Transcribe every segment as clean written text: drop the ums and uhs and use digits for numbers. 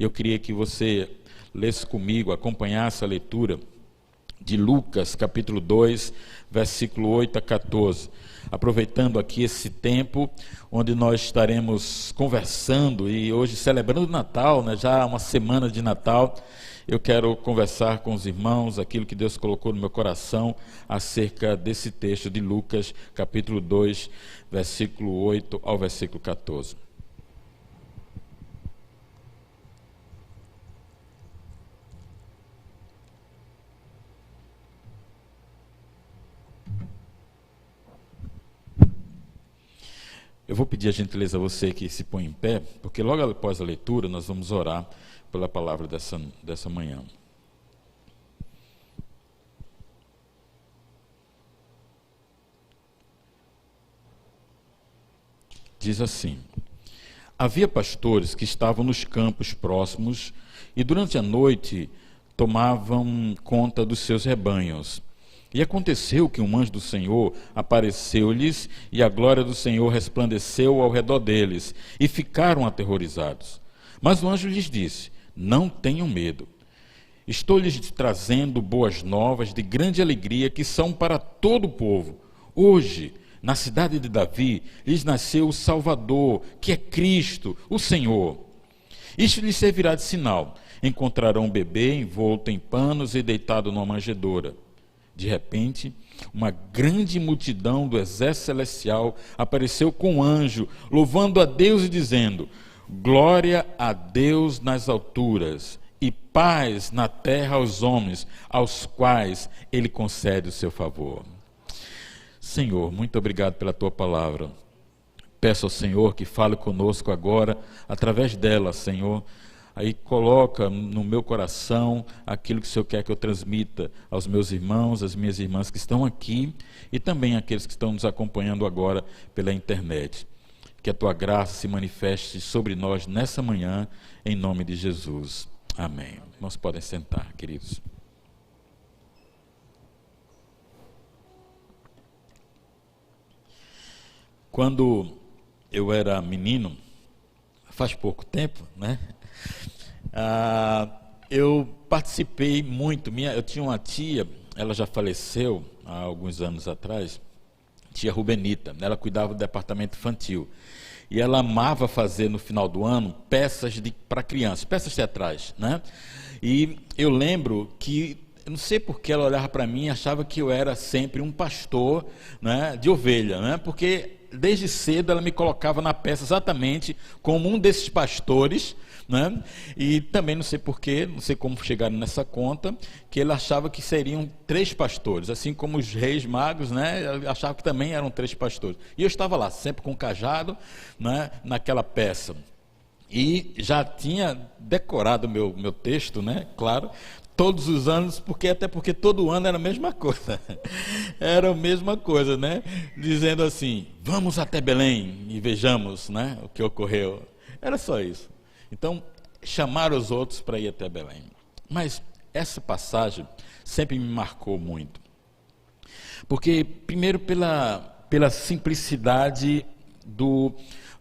Eu queria que você lesse comigo, acompanhasse a leitura de Lucas, capítulo 2, versículo 8 a 14. Aproveitando aqui esse tempo onde nós estaremos conversando e hoje celebrando o Natal, né, já uma semana de Natal, eu quero conversar com os irmãos aquilo que Deus colocou no meu coração acerca desse texto de Lucas, capítulo 2, versículo 8 ao versículo 14. Eu vou pedir a gentileza a você que se põe em pé, porque logo após a leitura nós vamos orar pela palavra dessa manhã. Diz assim: havia pastores que estavam nos campos próximos e durante a noite tomavam conta dos seus rebanhos. E aconteceu que um anjo do Senhor apareceu-lhes, e a glória do Senhor resplandeceu ao redor deles, e ficaram aterrorizados. Mas o anjo lhes disse: não tenham medo. Estou lhes trazendo boas novas de grande alegria, que são para todo o povo. Hoje, na cidade de Davi, lhes nasceu o Salvador, que é Cristo, o Senhor. Isto lhes servirá de sinal: encontrarão um bebê envolto em panos e deitado numa manjedoura. De repente, uma grande multidão do exército celestial apareceu com um anjo, louvando a Deus e dizendo: glória a Deus nas alturas e paz na terra aos homens, aos quais Ele concede o seu favor. Senhor, muito obrigado pela Tua palavra. Peço ao Senhor que fale conosco agora, através dela, Senhor. Aí coloca no meu coração aquilo que o Senhor quer que eu transmita aos meus irmãos, às minhas irmãs que estão aqui e também àqueles que estão nos acompanhando agora pela internet. Que a Tua graça se manifeste sobre nós nessa manhã, em nome de Jesus. Amém. Irmãos, podem sentar, queridos. Quando eu era menino, faz pouco tempo, né? Eu participei muito. Eu tinha uma tia, ela já faleceu há alguns anos atrás, tia Rubenita. Ela cuidava do departamento infantil. E ela amava fazer no final do ano peças para crianças, peças teatrais, né? E eu lembro que, eu não sei porque ela olhava para mim e achava que eu era sempre um pastor, né, de ovelha, né? Porque desde cedo ela me colocava na peça exatamente como um desses pastores, né? E também não sei porquê, não sei como chegaram nessa conta, que ele achava que seriam 3 pastores, assim como os reis magos, né? Ele achava que também eram 3 pastores. E eu estava lá, sempre com o cajado, né, naquela peça. E já tinha decorado meu texto, né? Claro, todos os anos, até porque todo ano era a mesma coisa. Era a mesma coisa, né? Dizendo assim: vamos até Belém e vejamos, né, o que ocorreu. Era só isso. Então, chamaram os outros para ir até Belém. Mas essa passagem sempre me marcou muito. Porque, primeiro, pela simplicidade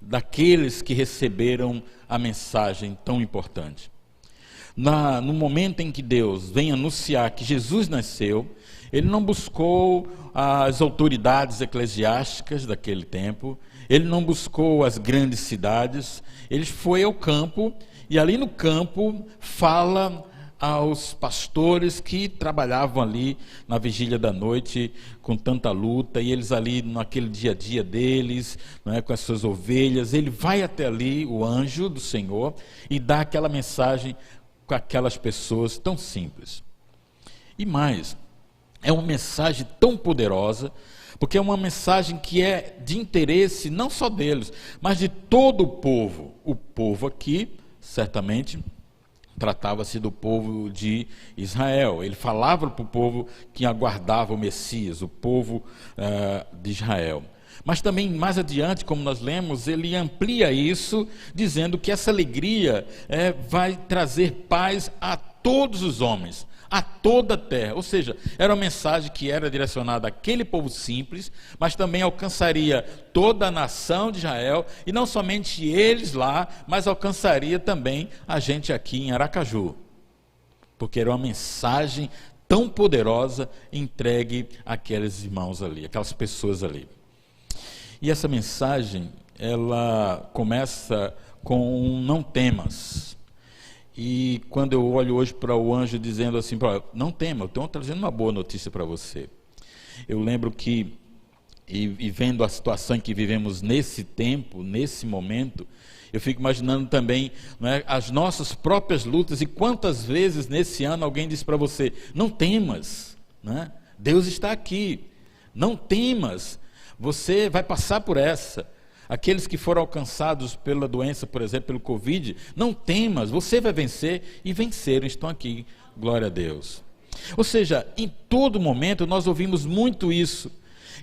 daqueles que receberam a mensagem tão importante. No momento em que Deus vem anunciar que Jesus nasceu, Ele não buscou as autoridades eclesiásticas daquele tempo, Ele não buscou as grandes cidades, Ele foi ao campo e ali no campo fala aos pastores que trabalhavam ali na vigília da noite com tanta luta, e eles ali naquele dia a dia deles, né, com as suas ovelhas. Ele vai até ali, o anjo do Senhor, e dá aquela mensagem com aquelas pessoas tão simples. E mais, é uma mensagem tão poderosa, porque é uma mensagem que é de interesse não só deles, mas de todo o povo. O povo aqui, certamente, tratava-se do povo de Israel. Ele falava para o povo que aguardava o Messias, o povo de Israel. Mas também, mais adiante, como nós lemos, ele amplia isso, dizendo que essa alegria vai trazer paz a todos os homens, a toda a terra. Ou seja, era uma mensagem que era direcionada àquele povo simples, mas também alcançaria toda a nação de Israel, e não somente eles lá, mas alcançaria também a gente aqui em Aracaju, porque era uma mensagem tão poderosa entregue àqueles irmãos ali, aquelas pessoas ali. E essa mensagem, ela começa com um não temas. E quando eu olho hoje para o anjo dizendo assim, não tema, eu estou trazendo uma boa notícia para você. Eu lembro que, e vendo a situação em que vivemos nesse tempo, nesse momento, eu fico imaginando também, não é, as nossas próprias lutas, e quantas vezes nesse ano alguém disse para você, não temas, né? Deus está aqui, não temas, você vai passar por essa. Aqueles que foram alcançados pela doença, por exemplo, pelo Covid, não temas, você vai vencer, e venceram, estão aqui, glória a Deus. Ou seja, em todo momento nós ouvimos muito isso.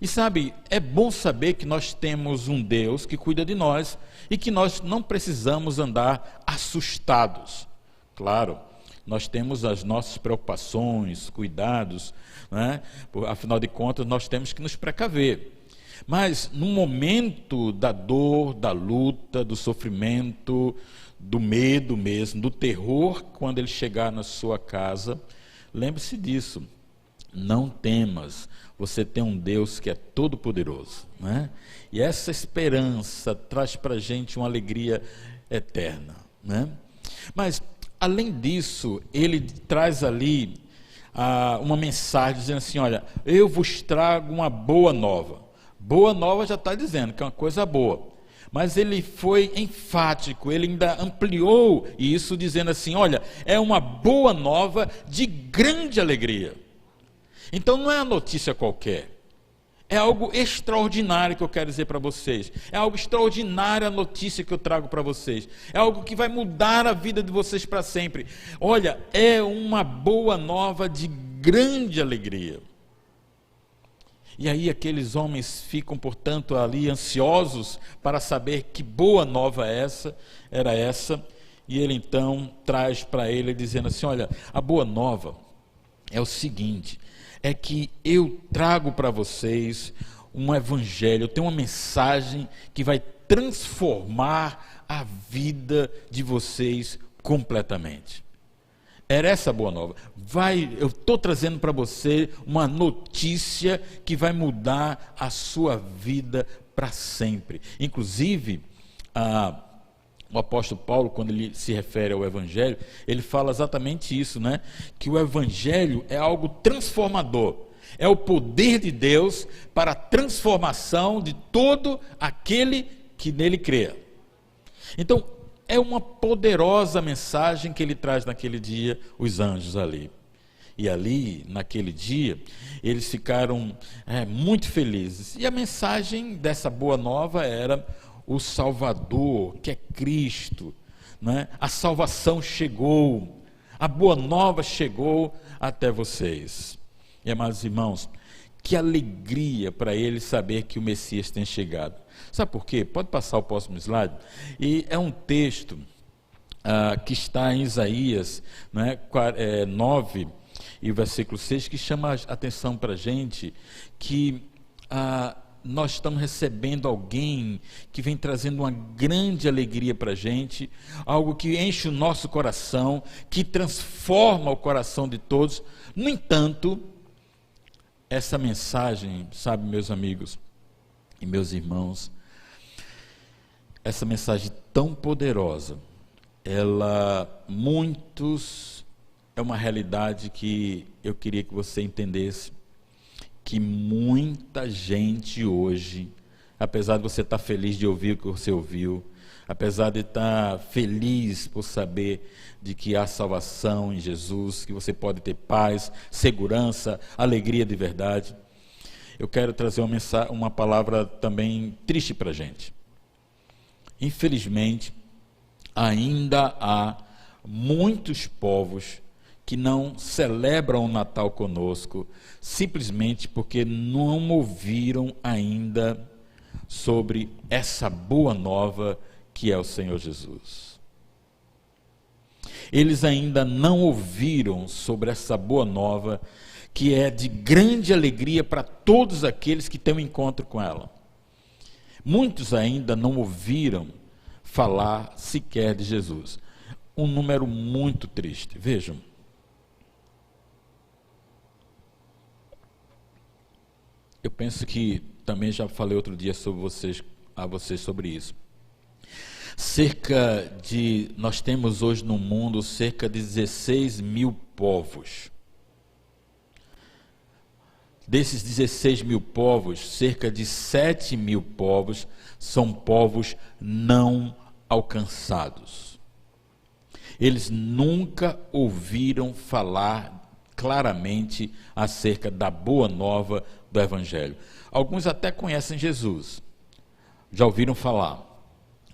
E sabe, é bom saber que nós temos um Deus que cuida de nós e que nós não precisamos andar assustados. Claro, nós temos as nossas preocupações, cuidados, né? Afinal de contas nós temos que nos precaver. Mas no momento da dor, da luta, do sofrimento, do medo mesmo, do terror, quando ele chegar na sua casa, lembre-se disso, não temas, você tem um Deus que é todo poderoso, né? E essa esperança traz para a gente uma alegria eterna, né? Mas além disso, ele traz ali uma mensagem dizendo assim, olha, eu vos trago uma boa nova. Boa nova já está dizendo que é uma coisa boa, mas ele foi enfático, ele ainda ampliou isso dizendo assim, olha, é uma boa nova de grande alegria. Então não é uma notícia qualquer, é algo extraordinário que eu quero dizer para vocês, é algo extraordinário a notícia que eu trago para vocês, é algo que vai mudar a vida de vocês para sempre. Olha, é uma boa nova de grande alegria. E aí aqueles homens ficam, portanto, ali ansiosos para saber que boa nova era essa, e ele então traz para ele dizendo assim, olha, a boa nova é o seguinte, é que eu trago para vocês um evangelho, eu tenho uma mensagem que vai transformar a vida de vocês completamente. Era essa a boa nova. Eu estou trazendo para você uma notícia que vai mudar a sua vida para sempre. Inclusive, o apóstolo Paulo, quando ele se refere ao Evangelho, ele fala exatamente isso, né? Que o Evangelho é algo transformador. É o poder de Deus para a transformação de todo aquele que nele crê. Então, é uma poderosa mensagem que ele traz naquele dia, os anjos ali. E ali, naquele dia, eles ficaram muito felizes. E a mensagem dessa boa nova era o Salvador, que é Cristo, né? A salvação chegou, a boa nova chegou até vocês. E, amados irmãos, que alegria para eles saber que o Messias tem chegado. Sabe por quê? Pode passar o próximo slide. E é um texto que está em Isaías, né, 9 e o versículo 6, que chama a atenção para a gente que nós estamos recebendo alguém que vem trazendo uma grande alegria para a gente, algo que enche o nosso coração, que transforma o coração de todos. No entanto, essa mensagem, sabe, meus amigos e meus irmãos, essa mensagem tão poderosa, é uma realidade que eu queria que você entendesse, que muita gente hoje, apesar de você estar feliz de ouvir o que você ouviu, apesar de estar feliz por saber de que há salvação em Jesus, que você pode ter paz, segurança, alegria de verdade, eu quero trazer uma palavra também triste para a gente. Infelizmente, ainda há muitos povos que não celebram o Natal conosco, simplesmente porque não ouviram ainda sobre essa boa nova que é o Senhor Jesus. Eles ainda não ouviram sobre essa boa nova, que é de grande alegria para todos aqueles que têm um encontro com ela. Muitos ainda não ouviram falar sequer de Jesus. Um número muito triste. Vejam. Eu penso que também já falei outro dia a vocês sobre isso. Nós temos hoje no mundo cerca de 16 mil povos. Desses 16 mil povos, cerca de 7 mil povos são povos não alcançados. Eles nunca ouviram falar claramente acerca da boa nova do Evangelho. Alguns até conhecem Jesus, já ouviram falar,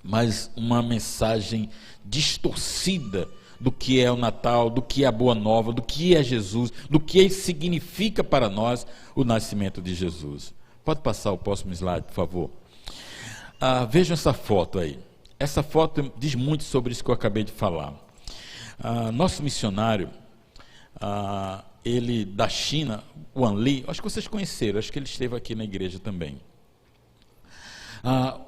mas uma mensagem distorcida do que é o Natal, do que é a boa nova, do que é Jesus, do que significa para nós o nascimento de Jesus. Pode passar o próximo slide, por favor. Vejam essa foto aí. Essa foto diz muito sobre isso que eu acabei de falar. Nosso missionário, ele da China, o Wan Li, acho que vocês conheceram, acho que ele esteve aqui na igreja também.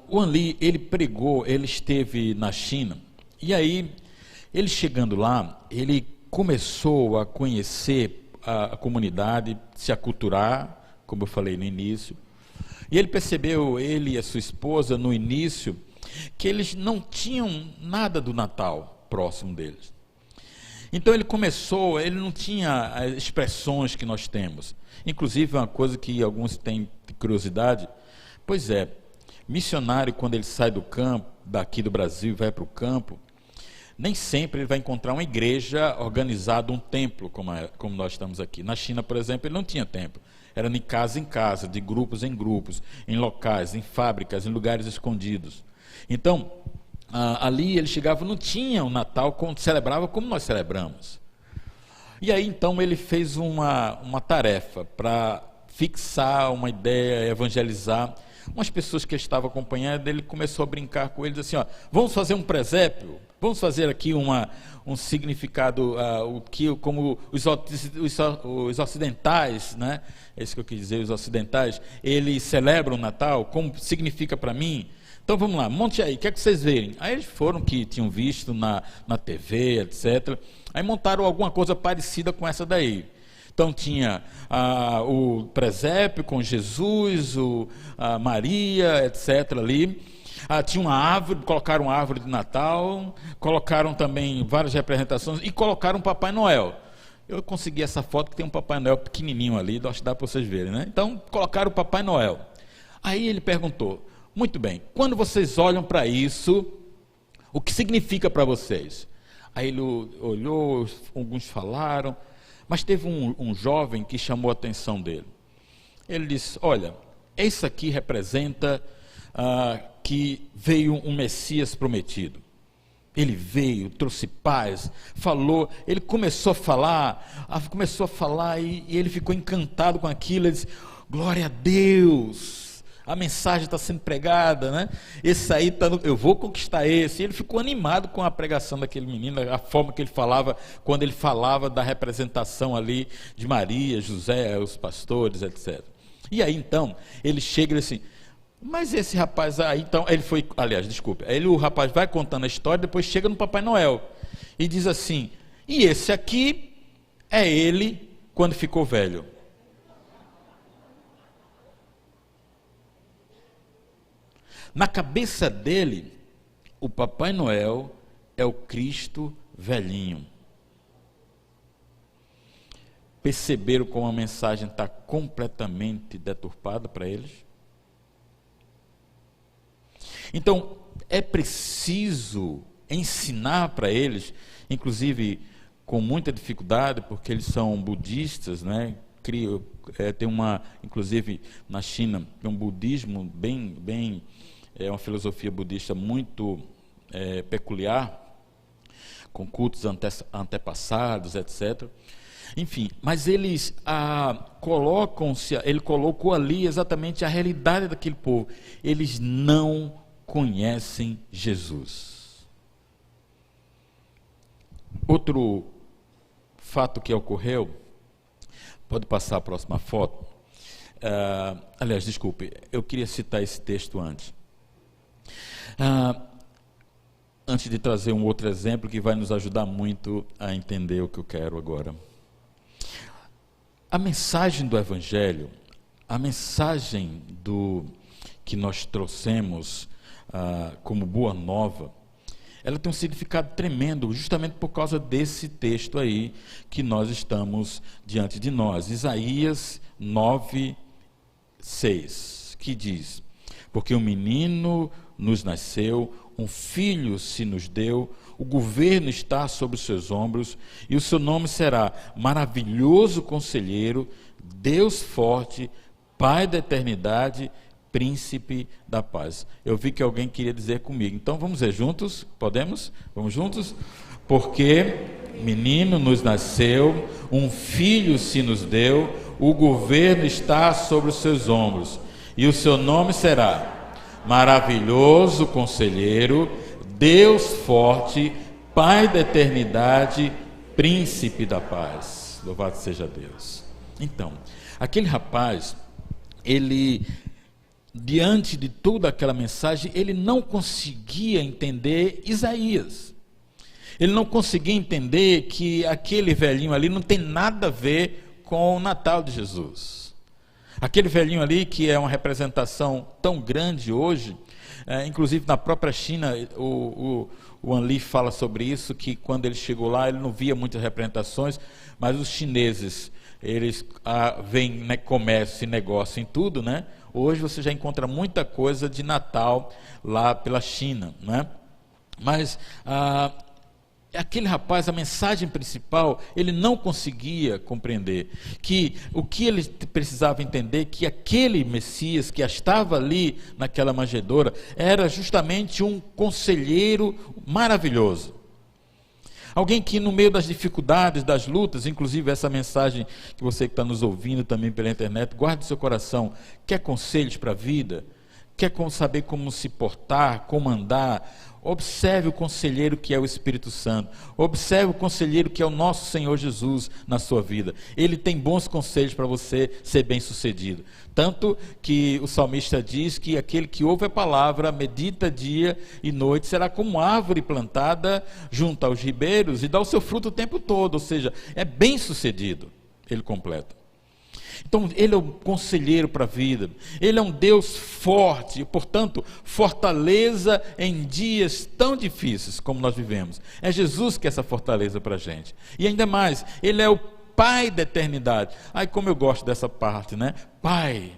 O Wan Li, ele esteve na China, e aí, ele chegando lá, ele começou a conhecer a comunidade, se aculturar, como eu falei no início, e ele percebeu, ele e a sua esposa, no início, que eles não tinham nada do Natal próximo deles. Então ele não tinha as expressões que nós temos. Inclusive, uma coisa que alguns têm curiosidade, pois é, missionário, quando ele sai do campo, daqui do Brasil, vai para o campo, nem sempre ele vai encontrar uma igreja organizada, um templo, como nós estamos aqui. Na China, por exemplo, ele não tinha templo. Era de casa em casa, de grupos em grupos, em locais, em fábricas, em lugares escondidos. Então, ali ele chegava, não tinha o Natal, celebrava como nós celebramos. E aí, então, ele fez uma tarefa para fixar uma ideia, evangelizar. Umas pessoas que estavam acompanhando, ele começou a brincar com eles assim, vamos fazer um presépio? Vamos fazer aqui um significado, como os ocidentais, né? É isso que eu quis dizer, os ocidentais, eles celebram o Natal, como significa para mim? Então vamos lá, monte aí, o que é que vocês verem? Aí eles foram que tinham visto na TV, etc. Aí montaram alguma coisa parecida com essa daí. Então tinha o presépio com Jesus, Maria, etc. ali. Tinha uma árvore, colocaram uma árvore de Natal, colocaram também várias representações e colocaram o Papai Noel. Eu consegui essa foto que tem um Papai Noel pequenininho ali, acho que dá para vocês verem, né? Então colocaram o Papai Noel. Aí ele perguntou, muito bem, quando vocês olham para isso, o que significa para vocês? Aí ele olhou, alguns falaram, mas teve um jovem que chamou a atenção dele. Ele disse, olha, isso aqui representa que veio um Messias prometido. Ele veio, trouxe paz, falou, ele começou a falar e ele ficou encantado com aquilo. Ele disse, glória a Deus, a mensagem está sendo pregada, né? Esse aí, eu vou conquistar esse. E ele ficou animado com a pregação daquele menino, a forma que ele falava, quando ele falava da representação ali de Maria, José, os pastores, etc. E aí então, ele chega e diz assim, mas esse rapaz aí, então, aí o rapaz vai contando a história, depois chega no Papai Noel e diz assim, e esse aqui é ele quando ficou velho. Na cabeça dele, o Papai Noel é o Cristo velhinho. Perceberam como a mensagem está completamente deturpada para eles? Então, é preciso ensinar para eles, inclusive com muita dificuldade, porque eles são budistas, né? Tem inclusive na China, tem um budismo bem é uma filosofia budista muito peculiar, com cultos antepassados, etc. Enfim, mas eles ele colocou ali exatamente a realidade daquele povo. Eles não conhecem Jesus. Outro fato que ocorreu, pode passar a próxima foto. Aliás, desculpe, eu queria citar esse texto antes. Antes de trazer um outro exemplo que vai nos ajudar muito a entender o que eu quero agora. A mensagem do Evangelho, a mensagem que nós trouxemos como boa nova, ela tem um significado tremendo, justamente por causa desse texto aí que nós estamos diante de nós. Isaías 9:6, que diz: porque um menino nos nasceu, um filho se nos deu, o governo está sobre os seus ombros, e o seu nome será Maravilhoso Conselheiro, Deus Forte, Pai da Eternidade, Príncipe da Paz. Eu vi que alguém queria dizer comigo, então vamos dizer juntos? Podemos? Vamos juntos? Porque menino nos nasceu, um filho se nos deu, o governo está sobre os seus ombros, e o seu nome será Maravilhoso Conselheiro, Deus Forte, Pai da Eternidade, Príncipe da Paz. Louvado seja Deus. Então, aquele rapaz, ele, diante de toda aquela mensagem, ele não conseguia entender Isaías. Ele não conseguia entender que aquele velhinho ali não tem nada a ver com o Natal de Jesus. Aquele velhinho ali, que é uma representação tão grande hoje, inclusive na própria China, o Wan Li fala sobre isso, que quando ele chegou lá, ele não via muitas representações, mas os chineses, eles veem, né, comércio e negócio em tudo, né? Hoje você já encontra muita coisa de Natal lá pela China, né? Mas aquele rapaz, a mensagem principal, ele não conseguia compreender que o que ele precisava entender, que aquele Messias que estava ali naquela manjedoura era justamente um conselheiro maravilhoso. Alguém que no meio das dificuldades, das lutas, inclusive essa mensagem que você que está nos ouvindo também pela internet, guarde seu coração, quer conselhos para a vida? Quer saber como se portar, como andar? Observe o conselheiro que é o Espírito Santo. Observe o conselheiro que é o nosso Senhor Jesus na sua vida. Ele tem bons conselhos para você ser bem sucedido. Tanto que o salmista diz que aquele que ouve a palavra, medita dia e noite, será como árvore plantada junto aos ribeiros e dá o seu fruto o tempo todo. Ou seja, é bem sucedido. Ele completa. Então, ele é um conselheiro para a vida, ele é um Deus forte, portanto, fortaleza em dias tão difíceis como nós vivemos. É Jesus que é essa fortaleza para a gente. E ainda mais, ele é o Pai da eternidade. Ai, como eu gosto dessa parte, né? Pai.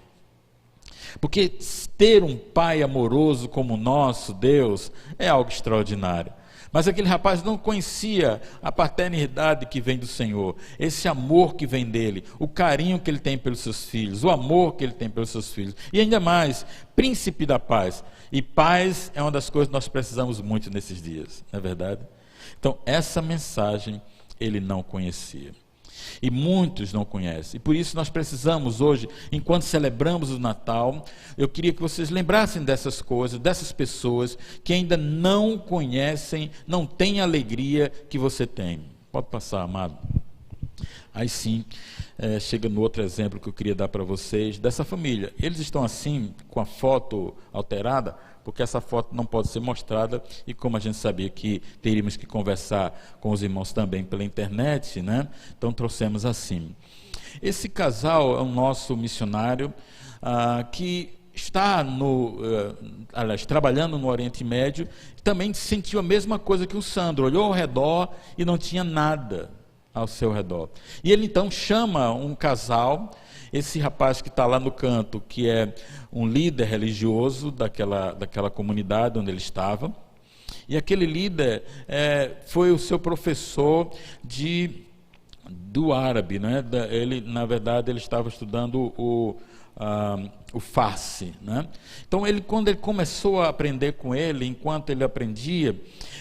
Porque ter um Pai amoroso como o nosso Deus é algo extraordinário. Mas aquele rapaz não conhecia a paternidade que vem do Senhor, esse amor que vem dele, o carinho que ele tem pelos seus filhos, o amor que ele tem pelos seus filhos. E ainda mais, príncipe da paz. E paz é uma das coisas que nós precisamos muito nesses dias, não é verdade? Então, essa mensagem ele não conhecia. E muitos não conhecem. E por isso nós precisamos hoje, enquanto celebramos o Natal, eu queria que vocês lembrassem dessas coisas, dessas pessoas que ainda não conhecem, não têm a alegria que você tem. Pode passar, amado. Aí sim, chega no outro exemplo que eu queria dar para vocês, dessa família. Eles estão assim, com a foto alterada, porque essa foto não pode ser mostrada, e como a gente sabia que teríamos que conversar com os irmãos também pela internet, né? Então trouxemos assim. Esse casal é um nosso missionário que está trabalhando no Oriente Médio, também sentiu a mesma coisa que o Sandro, olhou ao redor e não tinha nada ao seu redor. E ele então chama um casal, esse rapaz que está lá no canto, que é um líder religioso daquela comunidade onde ele estava, e aquele líder foi o seu professor do árabe, né? Ele, na verdade, ele estava estudando o Farsi, né? Então, quando ele começou a aprender com ele, enquanto ele aprendia,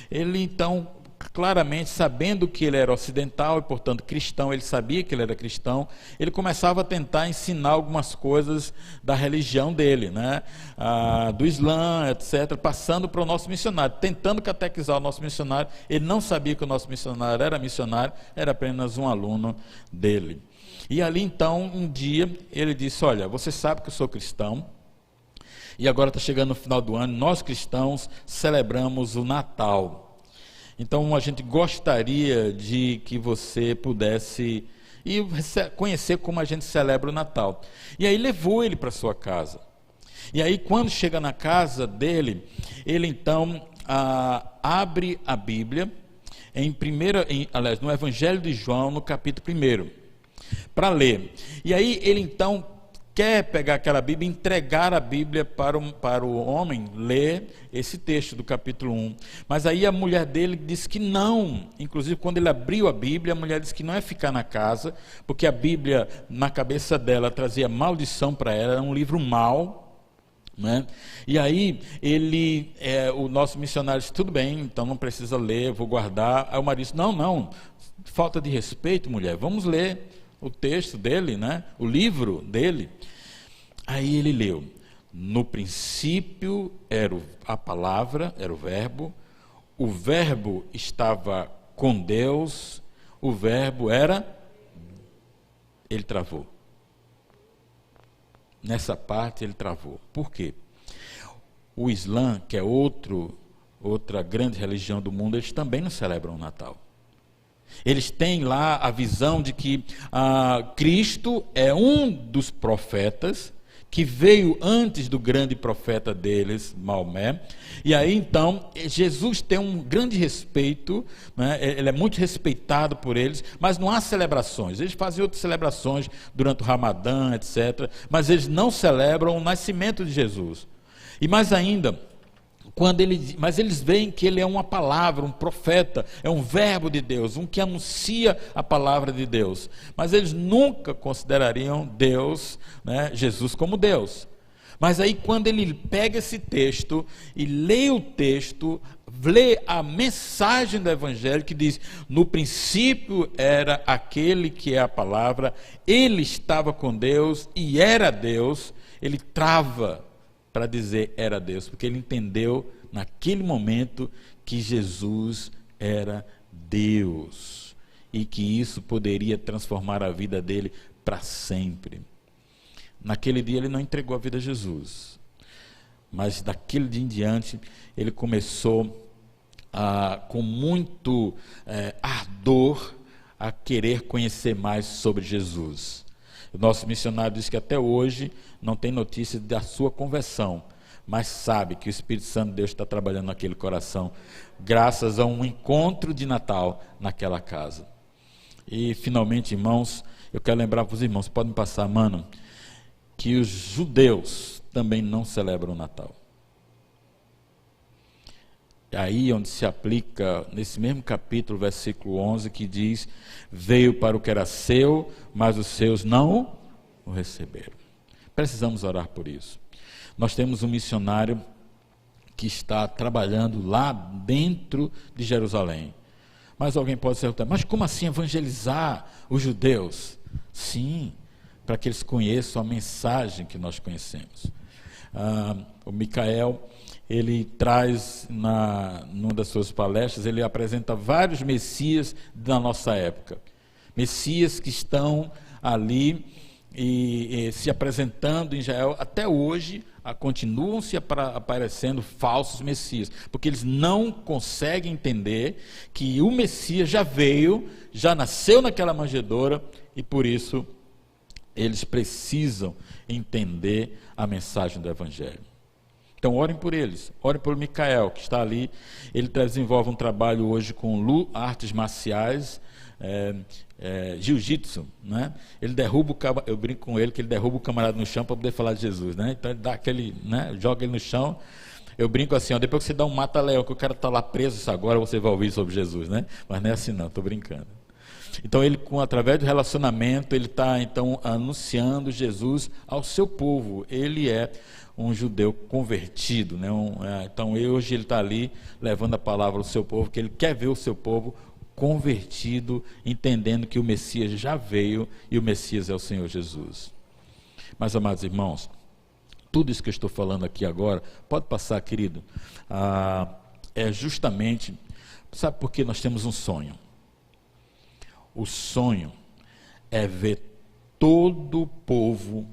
ele então claramente, sabendo que ele era ocidental e, portanto, cristão, ele sabia que ele era cristão, ele começava a tentar ensinar algumas coisas da religião dele, né? Do Islã, etc., passando para o nosso missionário, tentando catequizar o nosso missionário. Ele não sabia que o nosso missionário, era apenas um aluno dele. E ali, então, um dia, ele disse: olha, você sabe que eu sou cristão, e agora está chegando no final do ano, nós cristãos celebramos o Natal. Então a gente gostaria de que você pudesse ir conhecer como a gente celebra o Natal. E aí levou ele para sua casa. E aí quando chega na casa dele, ele então abre a Bíblia no Evangelho de João, no capítulo 1, para ler. E aí ele então quer pegar aquela Bíblia e entregar a Bíblia para o homem ler esse texto do capítulo 1. Mas aí a mulher dele disse que não. Inclusive, quando ele abriu a Bíblia, a mulher disse que não ia ficar na casa, porque a Bíblia, na cabeça dela, trazia maldição para ela, era um livro mau, né? E aí, o nosso missionário disse: tudo bem, então não precisa ler, vou guardar. Aí o marido disse: não, falta de respeito, mulher, vamos ler o texto dele, né? O livro dele. Aí ele leu: no princípio era a palavra, era o verbo estava com Deus, o verbo era... Ele travou. Nessa parte ele travou. Por quê? O Islã, que é outra grande religião do mundo, eles também não celebram o Natal. Eles têm lá a visão de que Cristo é um dos profetas que veio antes do grande profeta deles, Maomé. E aí então Jesus tem um grande respeito, né? Ele é muito respeitado por eles, mas não há celebrações. Eles fazem outras celebrações durante o Ramadã, etc., mas eles não celebram o nascimento de Jesus. E mais ainda, mas eles veem que ele é uma palavra, um profeta, é um verbo de Deus, um que anuncia a palavra de Deus. Mas eles nunca considerariam Deus, né, Jesus, como Deus. Mas aí quando ele pega esse texto e lê o texto, lê a mensagem do Evangelho que diz: no princípio era aquele que é a palavra, ele estava com Deus e era Deus, ele trava para dizer era Deus, porque ele entendeu naquele momento que Jesus era Deus e que isso poderia transformar a vida dele para sempre. Naquele dia ele não entregou a vida a Jesus, mas daquele dia em diante ele começou com muito ardor a querer conhecer mais sobre Jesus. O nosso missionário diz que até hoje não tem notícia da sua conversão, mas sabe que o Espírito Santo de Deus está trabalhando naquele coração, graças a um encontro de Natal naquela casa. E finalmente, irmãos, eu quero lembrar para os irmãos, podem passar, mano, que os judeus também não celebram o Natal. Aí onde se aplica, nesse mesmo capítulo, versículo 11, que diz: veio para o que era seu, mas os seus não o receberam. Precisamos orar por isso. Nós temos um missionário que está trabalhando lá dentro de Jerusalém. Mas alguém pode se perguntar: mas como assim evangelizar os judeus? Sim, para que eles conheçam a mensagem que nós conhecemos. O Micael, ele traz, numa das suas palestras, ele apresenta vários messias da nossa época. Messias que estão ali e se apresentando em Israel. Até hoje, continuam se aparecendo falsos messias, porque eles não conseguem entender que o Messias já veio, já nasceu naquela manjedoura, e por isso eles precisam entender a mensagem do Evangelho. Então orem por eles, orem por Micael, que está ali. Ele desenvolve um trabalho hoje com artes marciais, jiu-jitsu, né? Ele derruba eu brinco com ele que ele derruba o camarada no chão para poder falar de Jesus, né? Então ele dá aquele, né? Joga ele no chão. Eu brinco assim, depois que você dá um mata-leão, que o cara está lá preso, agora você vai ouvir sobre Jesus, né? Mas não é assim não, estou brincando. Então ele, através do relacionamento, ele está então anunciando Jesus ao seu povo. Ele é um judeu convertido, né? Então hoje ele está ali levando a palavra ao seu povo, que ele quer ver o seu povo convertido, entendendo que o Messias já veio e o Messias é o Senhor Jesus. Mas, amados irmãos, tudo isso que eu estou falando aqui agora, pode passar, querido, é justamente, sabe por que nós temos um sonho? O sonho é ver todo o povo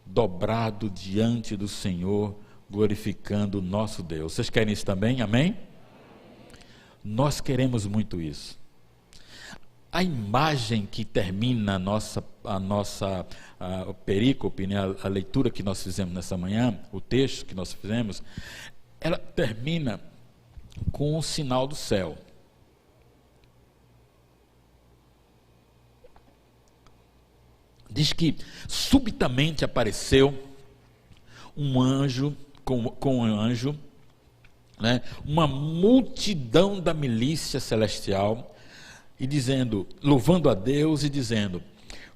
dobrado diante do Senhor, glorificando o nosso Deus. Vocês querem isso também? Amém? Nós queremos muito isso. A imagem que termina a nossa perícope, né, a leitura que nós fizemos nessa manhã, o texto que nós fizemos, ela termina com o sinal do céu. Diz que subitamente apareceu um anjo, com um anjo, né, uma multidão da milícia celestial, e dizendo, louvando a Deus e dizendo: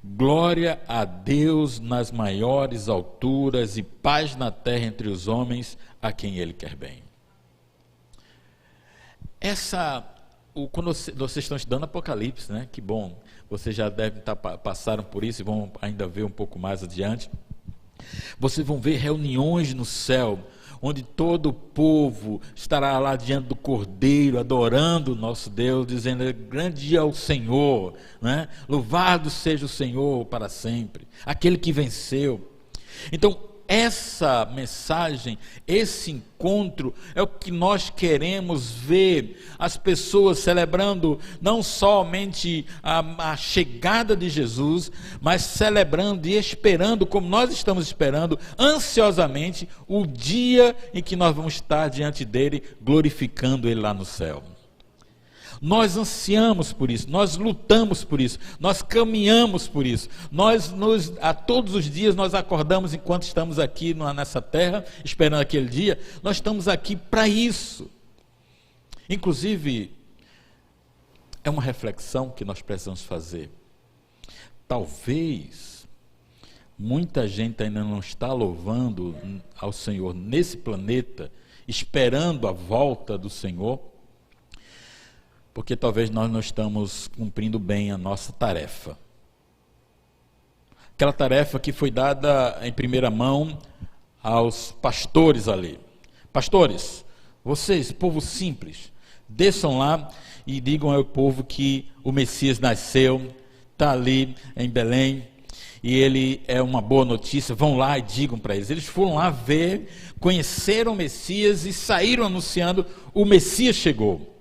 glória a Deus nas maiores alturas e paz na terra entre os homens a quem Ele quer bem. Quando vocês estão estudando Apocalipse, né? Que bom, vocês já devem passaram por isso e vão ainda ver um pouco mais adiante. Vocês vão ver reuniões no céu, onde todo o povo estará lá diante do Cordeiro, adorando o nosso Deus, dizendo: grande é o Senhor, né? Louvado seja o Senhor para sempre, aquele que venceu. Então, essa mensagem, esse encontro, é o que nós queremos ver, as pessoas celebrando não somente a chegada de Jesus, mas celebrando e esperando, como nós estamos esperando ansiosamente, o dia em que nós vamos estar diante dele, glorificando ele lá no céu. Nós ansiamos por isso, nós lutamos por isso, nós caminhamos por isso. A todos os dias nós acordamos enquanto estamos aqui nessa terra, esperando aquele dia, nós estamos aqui para isso. Inclusive, é uma reflexão que nós precisamos fazer. Talvez muita gente ainda não está louvando ao Senhor nesse planeta, esperando a volta do Senhor, porque talvez nós não estamos cumprindo bem a nossa tarefa. Aquela tarefa que foi dada em primeira mão aos pastores ali. Pastores, vocês, povo simples, desçam lá e digam ao povo que o Messias nasceu, está ali em Belém, e ele é uma boa notícia. Vão lá e digam para eles. Eles foram lá ver, conheceram o Messias e saíram anunciando: o Messias chegou.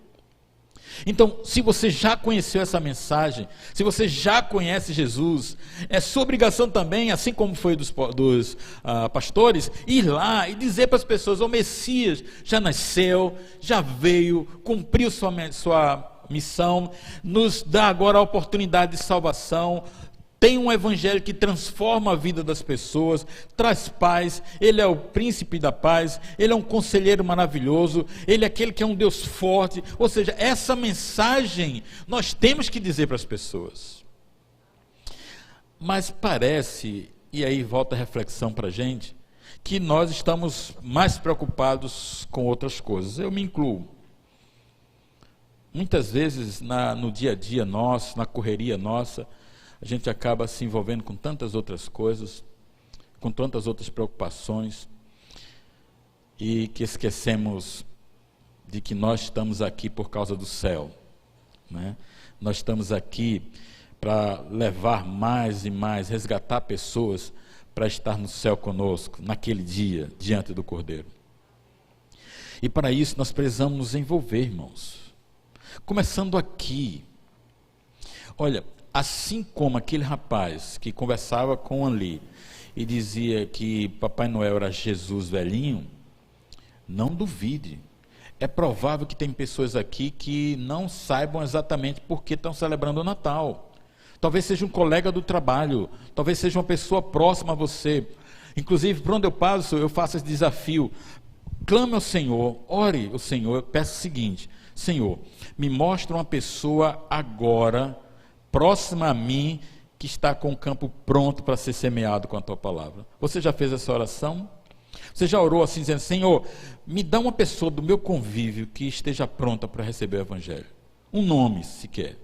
Então, se você já conheceu essa mensagem, se você já conhece Jesus, é sua obrigação também, assim como foi dos pastores, ir lá e dizer para as pessoas: o Messias já nasceu, já veio, cumpriu sua missão, nos dá agora a oportunidade de salvação. Tem um evangelho que transforma a vida das pessoas, traz paz, ele é o príncipe da paz, ele é um conselheiro maravilhoso, ele é aquele que é um Deus forte. Ou seja, essa mensagem nós temos que dizer para as pessoas. Mas parece, e aí volta a reflexão para a gente, que nós estamos mais preocupados com outras coisas. Eu me incluo. Muitas vezes no dia a dia nosso, na correria nossa, a gente acaba se envolvendo com tantas outras coisas, com tantas outras preocupações, e que esquecemos de que nós estamos aqui por causa do céu, né? Nós estamos aqui para levar mais e mais, resgatar pessoas para estar no céu conosco, naquele dia, diante do Cordeiro. E para isso nós precisamos nos envolver, irmãos. Começando aqui. Olha, assim como aquele rapaz que conversava com Ali e dizia que Papai Noel era Jesus velhinho, não duvide. É provável que tem pessoas aqui que não saibam exatamente por que estão celebrando o Natal. Talvez seja um colega do trabalho, talvez seja uma pessoa próxima a você. Inclusive, por onde eu passo, eu faço esse desafio. Clame ao Senhor, ore ao Senhor, peça o seguinte: Senhor, me mostra uma pessoa agora próxima a mim, que está com o campo pronto para ser semeado com a tua palavra. Você já fez essa oração? Você já orou assim, dizendo: Senhor, me dá uma pessoa do meu convívio que esteja pronta para receber o Evangelho? Um nome, sequer.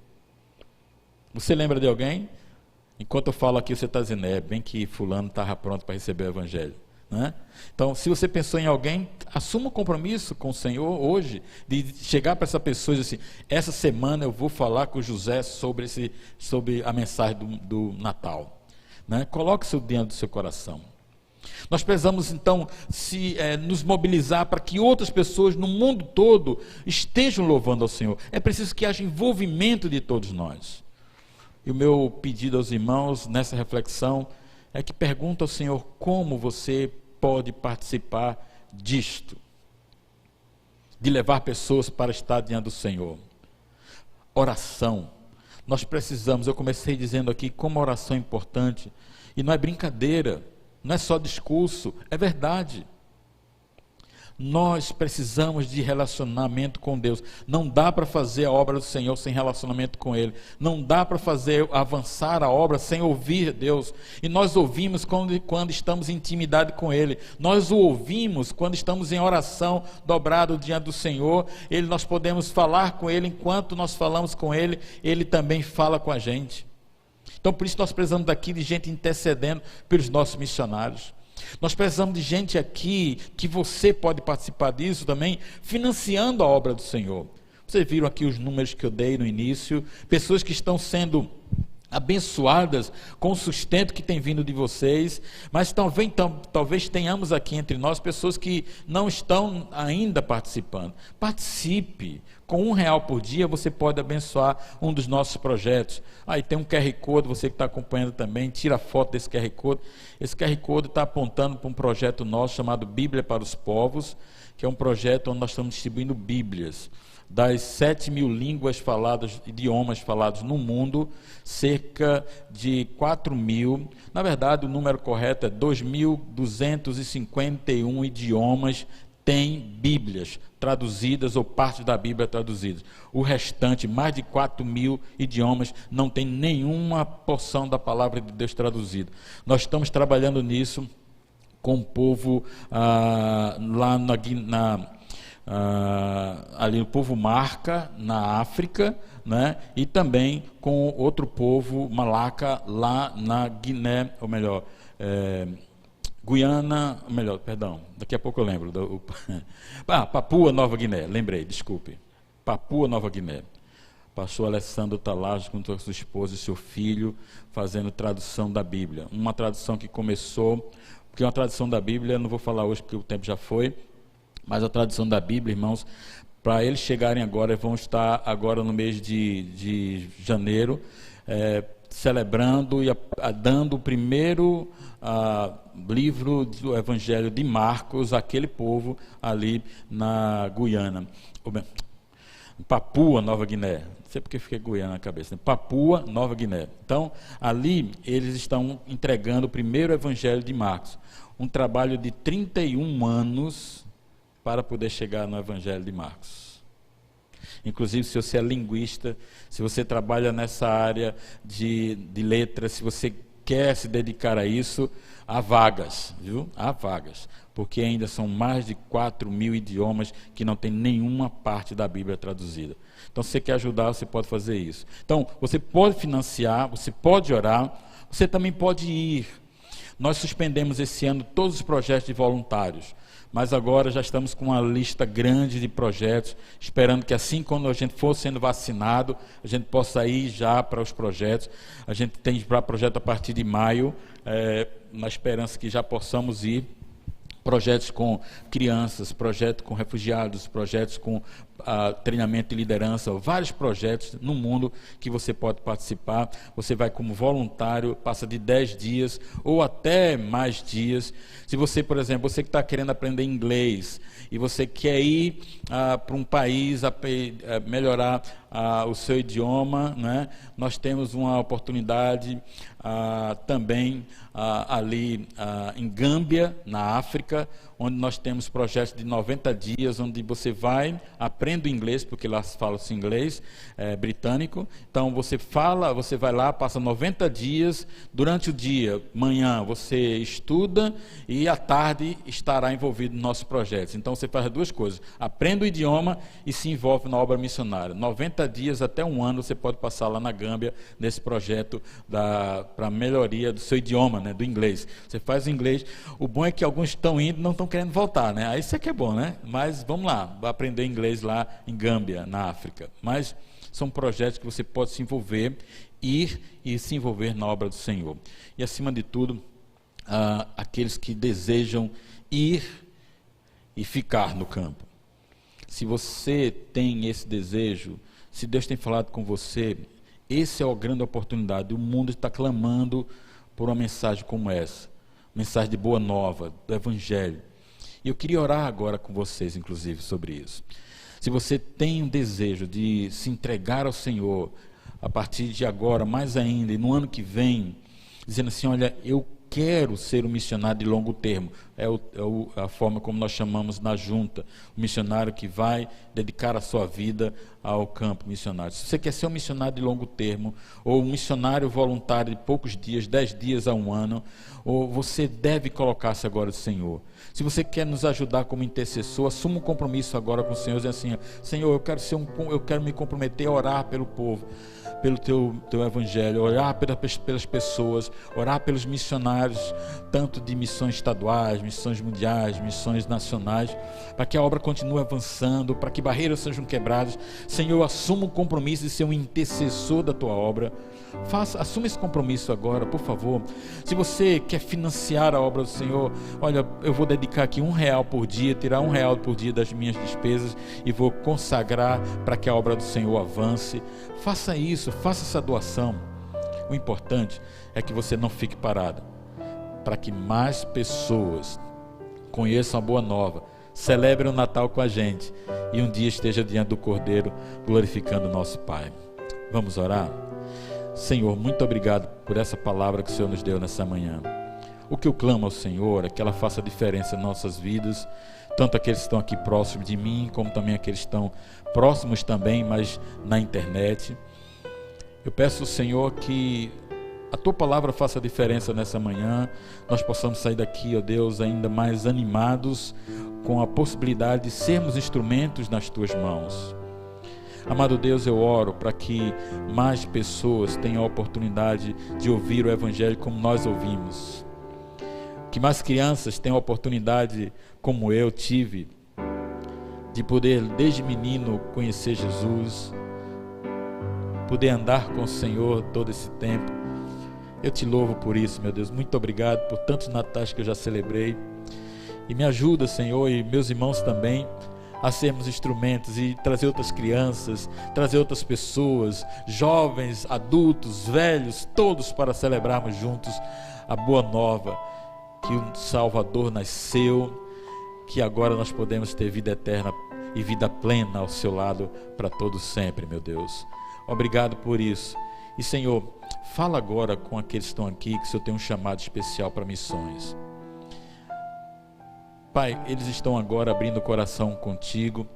Você lembra de alguém? Enquanto eu falo aqui, você está dizendo: bem que fulano estava pronto para receber o Evangelho. Né? Então, se você pensou em alguém, assuma um compromisso com o Senhor hoje, de chegar para essa pessoa e dizer assim: essa semana eu vou falar com o José sobre a mensagem do Natal. Né? Coloque isso dentro do seu coração. Nós precisamos então nos mobilizar para que outras pessoas no mundo todo estejam louvando ao Senhor. É preciso que haja envolvimento de todos nós. E o meu pedido aos irmãos nessa reflexão é que pergunte ao Senhor como você pode participar disto, de levar pessoas para estar diante do Senhor. Oração. Nós precisamos, eu comecei dizendo aqui como a oração é importante, e não é brincadeira, não é só discurso, é verdade. Nós precisamos de relacionamento com Deus. Não dá para fazer a obra do Senhor sem relacionamento com Ele. Não dá para avançar a obra sem ouvir Deus. E nós ouvimos quando estamos em intimidade com Ele. Nós o ouvimos quando estamos em oração dobrado diante do Senhor. Nós podemos falar com Ele, enquanto nós falamos com Ele, Ele também fala com a gente. Então, por isso nós precisamos daqui de gente intercedendo pelos nossos missionários. Nós precisamos de gente aqui, que você pode participar disso também, financiando a obra do Senhor. Vocês viram aqui os números que eu dei no início, pessoas que estão sendo abençoadas com o sustento que tem vindo de vocês, mas talvez tenhamos aqui entre nós pessoas que não estão ainda participando. Participe. Com R$1 por dia você pode abençoar um dos nossos projetos. Aí tem um QR Code, você que está acompanhando também, tira a foto desse QR Code. Esse QR Code está apontando para um projeto nosso chamado Bíblia para os Povos, que é um projeto onde nós estamos distribuindo Bíblias. Das 7.000 línguas faladas, idiomas falados no mundo, cerca de 4.000, na verdade o número correto é 2.251 idiomas têm Bíblias traduzidas ou parte da Bíblia traduzidas. O restante, mais de 4.000 idiomas, não tem nenhuma porção da palavra de Deus traduzida. Nós estamos trabalhando nisso com o povo lá ali o povo Marca, na África, né? E também com outro povo, Malaca, lá na Guiné, ou melhor, Guiana, daqui a pouco eu lembro. Papua Nova Guiné, lembrei, desculpe. Papua Nova Guiné. Pastor Alessandro Talage, com sua esposa e seu filho, fazendo tradução da Bíblia. Uma tradução que começou, porque uma tradução da Bíblia, não vou falar hoje porque o tempo já foi, mas a tradução da Bíblia, irmãos, para eles chegarem agora, vão estar agora no mês de janeiro, celebrando e dando o primeiro livro do Evangelho de Marcos àquele povo ali na Guiana, Papua Nova Guiné. Não sei porque fiquei Guiana na cabeça, né? Papua Nova Guiné. Então, ali eles estão entregando o primeiro Evangelho de Marcos. Um trabalho de 31 anos para poder chegar no Evangelho de Marcos. Inclusive, se você é linguista, se você trabalha nessa área de letras, se você quer se dedicar a isso, há vagas, viu? Há vagas, porque ainda são mais de 4.000 idiomas que não tem nenhuma parte da Bíblia traduzida. Então, se você quer ajudar, você pode fazer isso. Então, você pode financiar, você pode orar, você também pode ir. Nós suspendemos esse ano todos os projetos de voluntários, mas agora já estamos com uma lista grande de projetos, esperando que assim quando a gente for sendo vacinado, a gente possa ir já para os projetos. A gente tem para projeto a partir de maio, na esperança que já possamos ir. Projetos com crianças, projetos com refugiados, projetos com treinamento e liderança, vários projetos no mundo que você pode participar. Você vai como voluntário, passa de 10 dias ou até mais dias. Se você, por exemplo, você que está querendo aprender inglês e você quer ir para um país melhorar o seu idioma, né? Nós temos uma oportunidade também ali em Gâmbia, na África, onde nós temos projetos de 90 dias, onde você vai, aprende o inglês, porque lá fala-se inglês britânico. Então você vai lá, passa 90 dias, durante o dia, manhã você estuda e à tarde estará envolvido nos nossos projetos. Então você faz duas coisas, aprende o idioma e se envolve na obra missionária. 90 dias até um ano você pode passar lá na Gâmbia, nesse projeto para a melhoria do seu idioma, né, do inglês. Você faz o inglês, o bom é que alguns estão indo e não estão querendo voltar, né? Aí isso é que é bom, né? Mas vamos lá, vai aprender inglês lá em Gâmbia, na África. Mas são projetos que você pode se envolver, ir e se envolver na obra do Senhor. E acima de tudo, aqueles que desejam ir e ficar no campo. Se você tem esse desejo, se Deus tem falado com você, essa é a grande oportunidade. O mundo está clamando por uma mensagem como essa, mensagem de boa nova, do Evangelho. E eu queria orar agora com vocês, inclusive, sobre isso. Se você tem um desejo de se entregar ao Senhor, a partir de agora, mais ainda, e no ano que vem, dizendo assim, olha, eu quero ser um missionário de longo termo. É a forma como nós chamamos na junta, o missionário que vai dedicar a sua vida ao campo missionário. Se você quer ser um missionário de longo termo, ou um missionário voluntário de poucos dias, 10 dias a um ano, ou você deve colocar-se agora do Senhor. Se você quer nos ajudar como intercessor, assuma um compromisso agora com o Senhor, dizendo assim, Senhor, eu quero me comprometer a orar pelo povo, pelo teu Evangelho, orar pelas pessoas, orar pelos missionários, tanto de missões estaduais, missões mundiais, missões nacionais, para que a obra continue avançando, para que barreiras sejam quebradas. Senhor, assuma um compromisso de ser um intercessor da tua obra. Assuma esse compromisso agora, por favor. Se você quer financiar a obra do Senhor, olha, eu vou dedicar aqui R$1 por dia, tirar R$1 por dia das minhas despesas e vou consagrar para que a obra do Senhor avance. Faça isso, faça essa doação. O importante é que você não fique parado, para que mais pessoas conheçam a boa nova, celebrem o Natal com a gente e um dia esteja diante do Cordeiro glorificando o nosso Pai. Vamos orar? Senhor, muito obrigado por essa palavra que o Senhor nos deu nessa manhã. O que eu clamo ao Senhor é que ela faça diferença em nossas vidas, tanto aqueles que estão aqui próximos de mim, como também aqueles que estão próximos também, mas na internet. Eu peço ao Senhor que a Tua palavra faça diferença nessa manhã, nós possamos sair daqui, ó Deus, ainda mais animados com a possibilidade de sermos instrumentos nas Tuas mãos. Amado Deus, eu oro para que mais pessoas tenham a oportunidade de ouvir o Evangelho como nós ouvimos. Que mais crianças tenham a oportunidade, como eu tive, de poder, desde menino, conhecer Jesus, poder andar com o Senhor todo esse tempo. Eu te louvo por isso, meu Deus. Muito obrigado por tantos natais que eu já celebrei. E me ajuda, Senhor, e meus irmãos também, a sermos instrumentos e trazer outras crianças, trazer outras pessoas, jovens, adultos, velhos, todos para celebrarmos juntos a boa nova, que o Salvador nasceu, que agora nós podemos ter vida eterna e vida plena ao seu lado para todos sempre, meu Deus. Obrigado por isso. E Senhor, fala agora com aqueles que estão aqui, que o Senhor tem um chamado especial para missões. Pai, eles estão agora abrindo o coração contigo,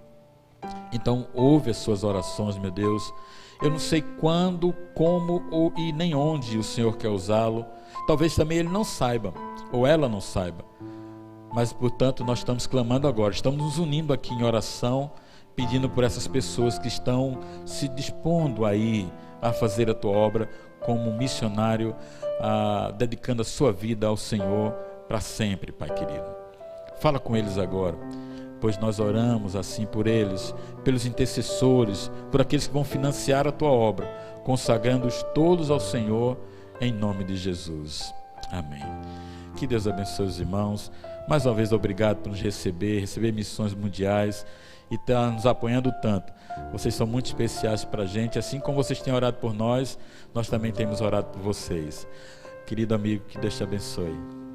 então ouve as suas orações, meu Deus. Eu não sei quando, como e nem onde o Senhor quer usá-lo, talvez também ele não saiba, ou ela não saiba, mas portanto nós estamos clamando agora, estamos nos unindo aqui em oração, pedindo por essas pessoas que estão se dispondo aí a fazer a tua obra como missionário, dedicando a sua vida ao Senhor para sempre, Pai querido. Fala com eles agora, pois nós oramos assim por eles, pelos intercessores, por aqueles que vão financiar a tua obra, consagrando-os todos ao Senhor, em nome de Jesus. Amém. Que Deus abençoe os irmãos. Mais uma vez, obrigado por nos receber missões mundiais e estar nos apoiando tanto. Vocês são muito especiais para a gente, assim como vocês têm orado por nós, nós também temos orado por vocês. Querido amigo, que Deus te abençoe.